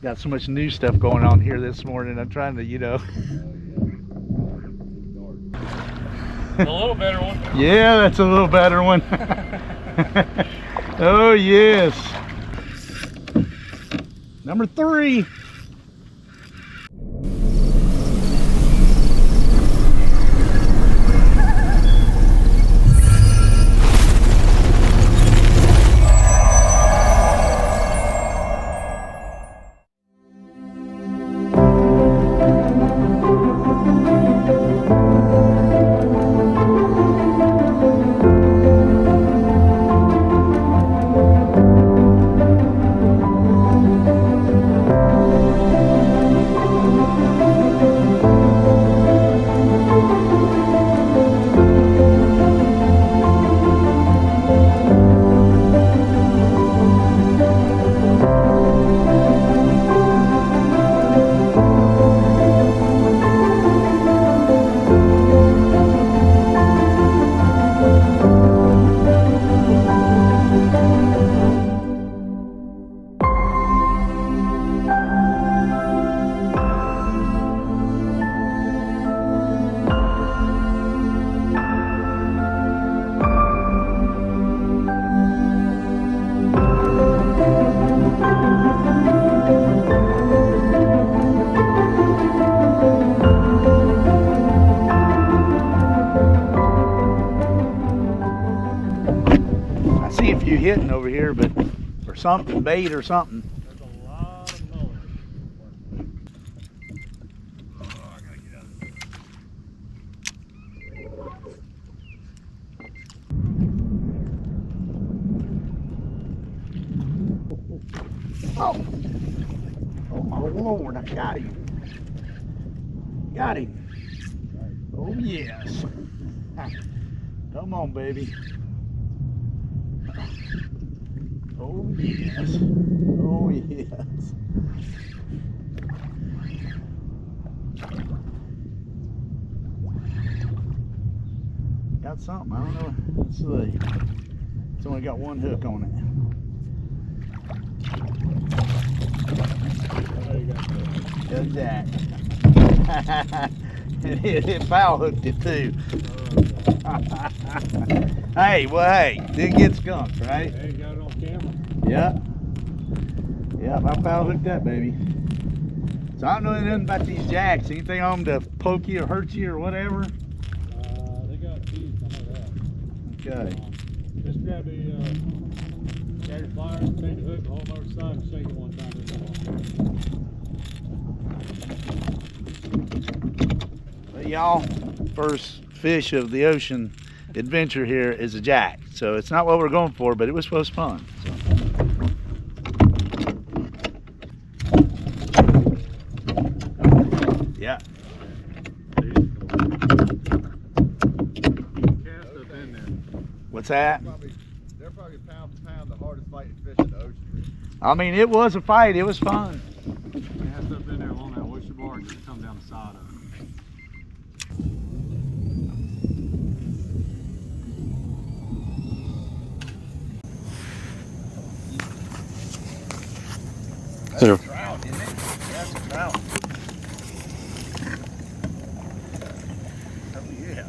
got so much new stuff going on here this morning. I'm trying to, A little better one. Yeah, that's a little better one. Oh, yes. Number 3. Hitting over here, but or something, bait or something. There's a lot of mullet. Oh, I gotta get out of there. Oh my Lord, I got him. Got him. Oh yes. Come on, baby. Oh yes. Oh yes. Got something, I don't know. Let's see. It's only got one hook on it. Got that. It foul hooked it too. Hey, well, hey, didn't get skunked, right? Hey, you got it on camera. Yeah. Yep, I foul hooked that baby. So I don't know anything about these jacks. Anything on them to poke you or hurt you or whatever? They got teeth, I know that. Okay. Just grab the staggered pliers, take the hook, hold them over the side, and shake it one time. Well, y'all, first fish of the ocean adventure here is a jack. So it's not what we're going for, but it was supposed to be fun. So. Yeah. What's that? They're probably pound for pound the hardest fighting fish in the ocean. I mean, it was a fight. It was fun. Cast up in there along that oyster bar and just come down the side of it. That's a trout, isn't it? That's a trout. Oh yeah.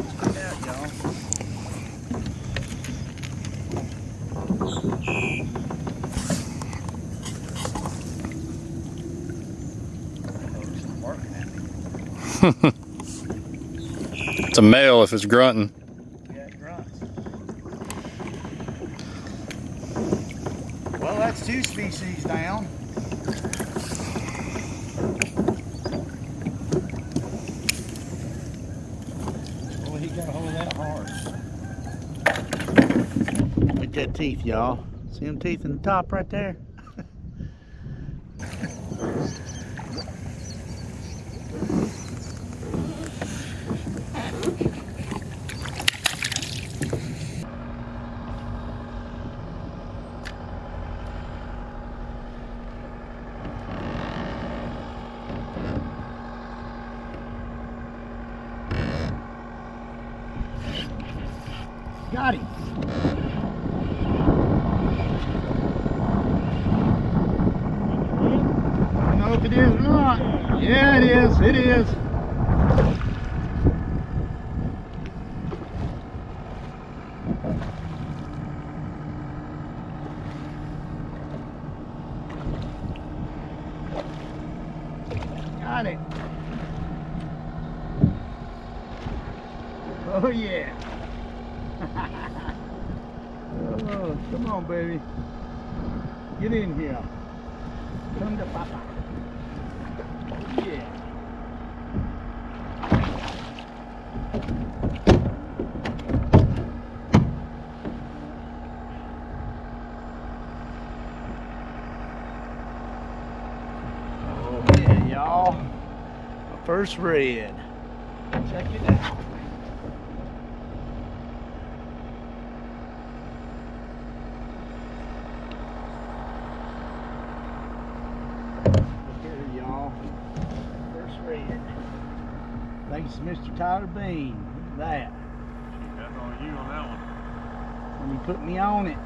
Check it out, y'all. It's a male if it's grunting. Yeah, it grunts. Well, that's 2 species down. Well, he got a hold of that hard. Look at that teeth, y'all. See them teeth in the top right there? Got him. it is not. Yeah, it is. It is. Got it. Oh yeah. Oh, come on, baby. Get in here. Come to Papa. Oh, yeah. Oh yeah, y'all. My first red. Check it out. Thanks to Mr. Tyler Bean. Look at that. That's on you on that one. When he put me on it.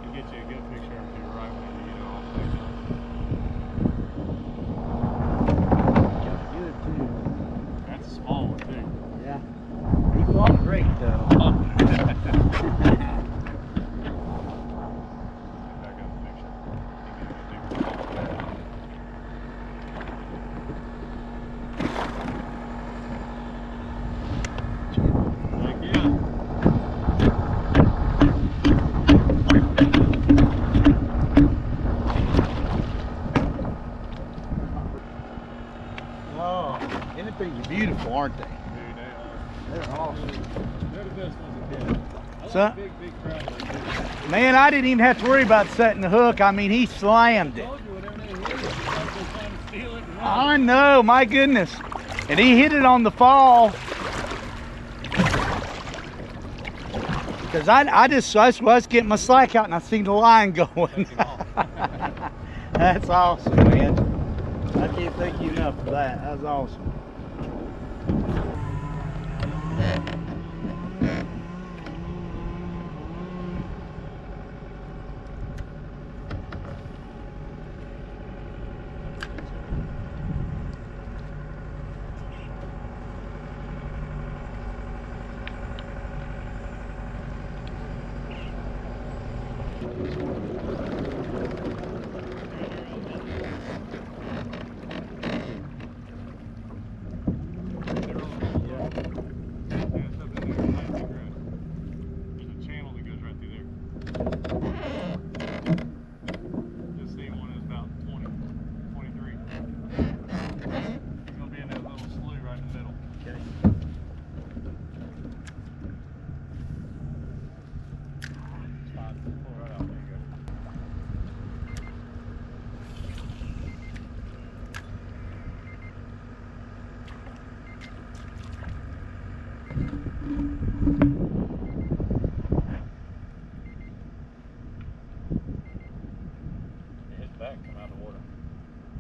I'll get you a good picture of you right when you get off. Got good too. That's a small one too. Yeah. He fought great though. Anything's beautiful, aren't they? Dude, They're awesome. they're the best ones that did. I So- like big trout like this. Man, I didn't even have to worry about setting the hook. I mean, he slammed I it. told you whatever they hit, it's like they're trying to steal it and run. I know, my goodness. And he hit it on the fall. Because I was getting my slack out and I seen the line going. That's awesome, man. I can't thank you enough for that. That was awesome.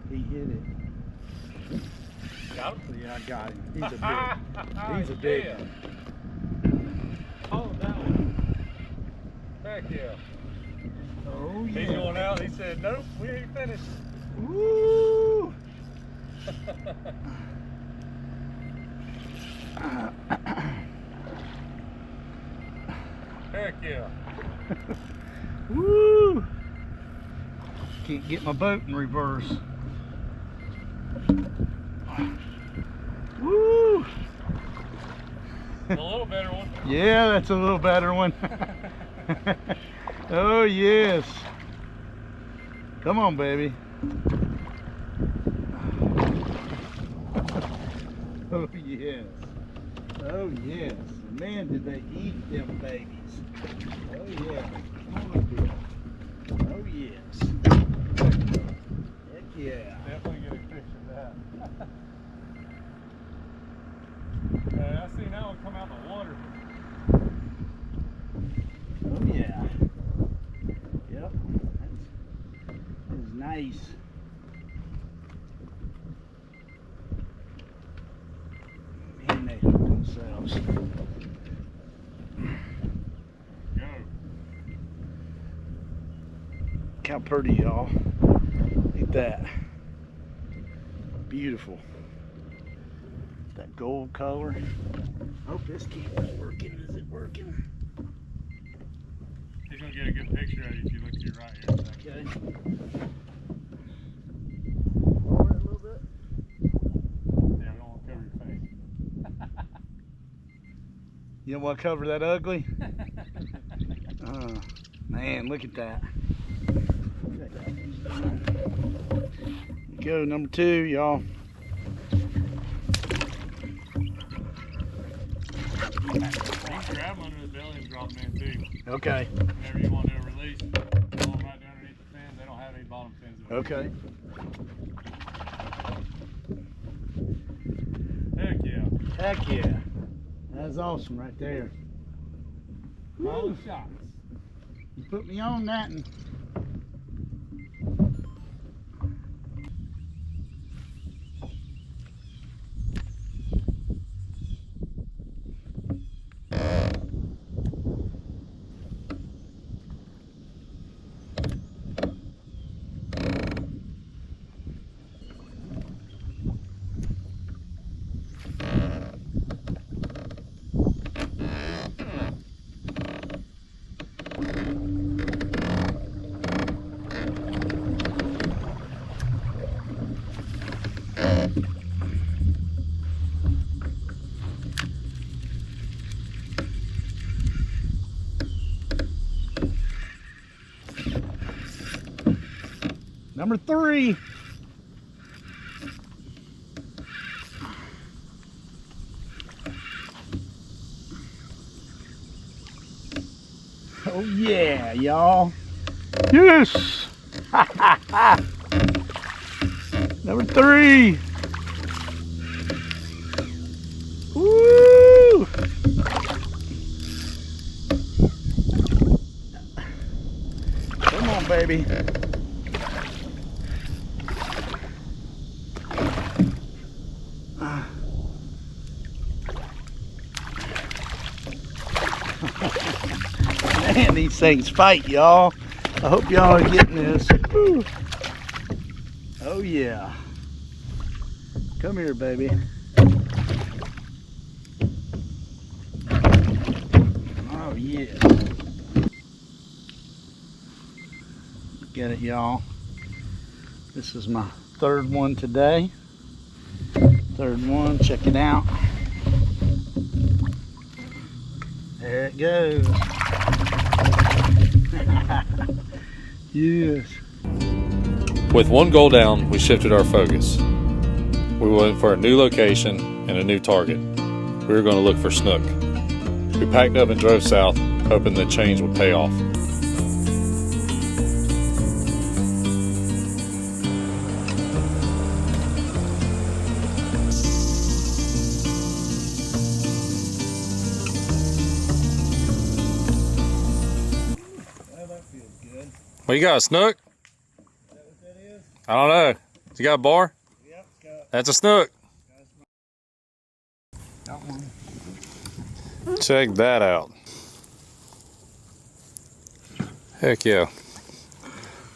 He hit it. Got him? Yeah, I got him. He's a big Yeah. one. Oh, that one. Heck yeah. Oh, yeah. He's going out. He said, nope, we ain't finished. Woo! Heck yeah. Woo! Can't get my boat in reverse. Woo! A little better one. Yeah, that's a little better one. Oh, yes. Come on, baby. Oh, yes. Oh, yes. Man, did they eat them babies. Oh, yeah. Come on, girl. Oh, yes. Heck yeah. Definitely get a picture of that. Hey, I seen that one come out of the water. Oh, yeah. Yep. That's nice. Man, they hook themselves. Go. how pretty, y'all. Look at that. Beautiful. That gold color. Hope this camera's working. Is it working? He's gonna get a good picture of you if you look to your right here. Okay. Lower it a little bit. Yeah, we don't want to cover your face. You don't want to cover that ugly? Man, look at that. Go, number 2, y'all. You can grab them under the belly and drop them in too. Okay. Whenever you want to do a release, pull them right down underneath the fin. They don't have any bottom fins. Okay. Heck yeah. Heck yeah. That's awesome right there. All the shots. You put me on that and number 3. Oh yeah, y'all. Yes. Number 3. Woo! Come on, baby. Man, these things fight, y'all. I hope y'all are getting this. Woo. Oh yeah. Come here, baby. Oh yeah. Look at it, y'all. This is my 3rd one today. 3rd one, check it out. There it goes. Yes. With one goal down, we shifted our focus. We went for a new location and a new target. We were going to look for snook. We packed up and drove south, hoping the change would pay off. Well, that feels good. What you got, a snook? Is that what that is? I don't know. You got a bar? Yep, got That's a snook. one. Check that out. Heck yeah.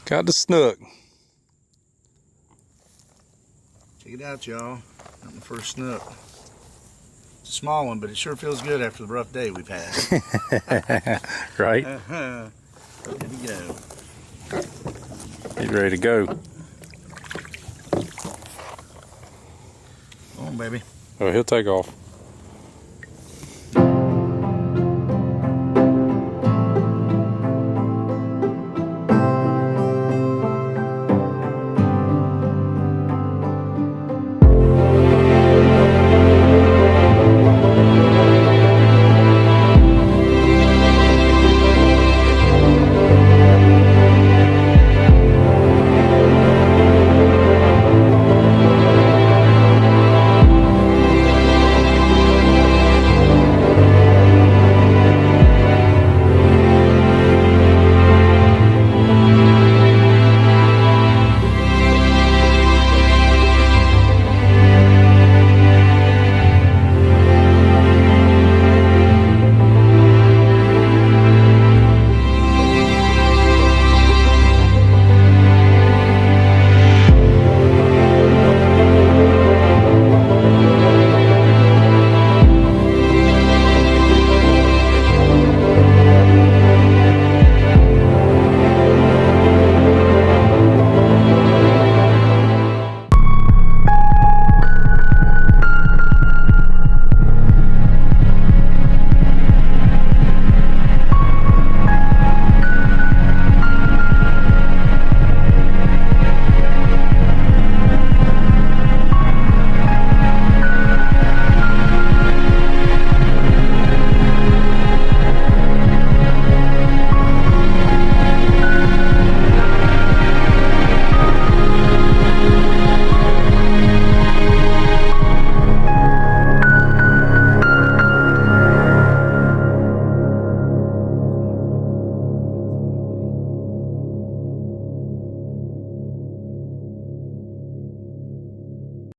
Got the snook. Check it out, y'all. Got my first snook. It's a small one, but it sure feels good after the rough day we've had. Right? There we go. Get ready to go. Come on, baby. Oh, he'll take off.